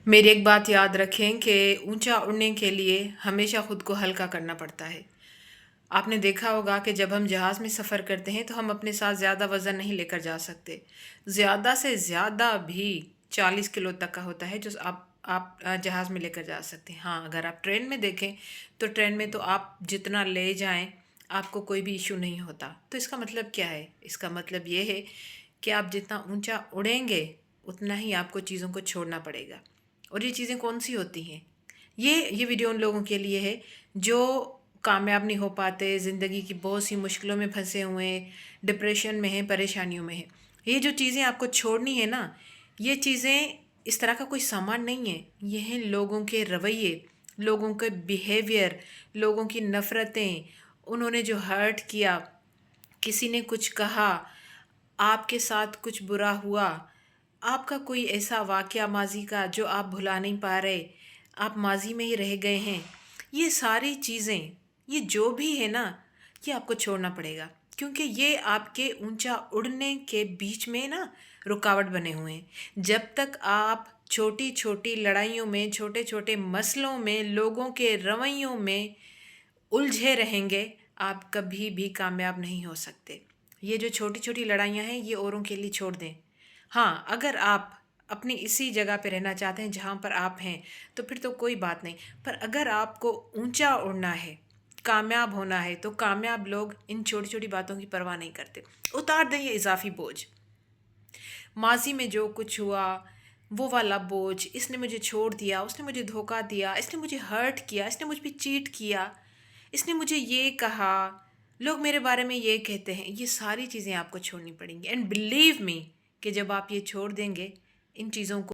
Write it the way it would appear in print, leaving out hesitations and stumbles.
मेरी एक बात याद रखें कि ऊंचा उड़ने के लिए हमेशा खुद को हल्का करना पड़ता है। आपने देखा होगा कि जब हम जहाज़ में सफ़र करते हैं तो हम अपने साथ ज़्यादा वज़न नहीं लेकर जा सकते। ज़्यादा से ज़्यादा भी 40 किलो तक का होता है जो आप जहाज़ में लेकर जा सकते हैं। हाँ, अगर आप ट्रेन में देखें तो ट्रेन में तो आप जितना ले जाएं आपको कोई भी इशू नहीं होता। तो इसका मतलब क्या है? इसका मतलब ये है कि आप जितना ऊंचा उड़ेंगे उतना ही आपको चीज़ों को छोड़ना पड़ेगा। और ये चीज़ें कौन सी होती हैं? ये वीडियो उन लोगों के लिए है जो कामयाब नहीं हो पाते, ज़िंदगी की बहुत सी मुश्किलों में फंसे हुए हैं, डिप्रेशन में हैं, परेशानियों में हैं। ये जो चीज़ें आपको छोड़नी है ना, ये चीज़ें इस तरह का कोई सामान नहीं है। ये हैं लोगों के रवैये, लोगों के बिहेवियर, लोगों की नफ़रतें, उन्होंने जो हर्ट किया, किसी ने कुछ कहा, आपके साथ कुछ बुरा हुआ, आपका कोई ऐसा वाक़या माज़ी का जो आप भुला नहीं पा रहे, आप माज़ी में ही रह गए हैं। ये सारी चीज़ें, ये जो भी है ना, ये आपको छोड़ना पड़ेगा क्योंकि ये आपके ऊंचा उड़ने के बीच में ना रुकावट बने हुए हैं। जब तक आप छोटी छोटी लड़ाइयों में, छोटे छोटे मसलों में, लोगों के रवैयों में उलझे रहेंगे, आप कभी भी कामयाब नहीं हो सकते। ये जो छोटी छोटी लड़ाइयाँ हैं ये औरों के लिए छोड़ दें। हाँ, अगर आप अपनी इसी जगह पे रहना चाहते हैं जहाँ पर आप हैं तो फिर तो कोई बात नहीं। पर अगर आपको ऊंचा उड़ना है, कामयाब होना है, तो कामयाब लोग इन छोटी छोटी बातों की परवाह नहीं करते। उतार दें ये इजाफी बोझ। माजी में जो कुछ हुआ, वो वाला बोझ, इसने मुझे छोड़ दिया, उसने मुझे धोखा दिया, इसने मुझे हर्ट किया, इसने मुझ पे चीट किया, इसने मुझे ये कहा, लोग मेरे बारे में ये कहते हैं, ये सारी चीज़ें आपको छोड़नी पड़ेंगी। एंड बिलीव मी कि जब आप ये छोड़ देंगे इन चीज़ों को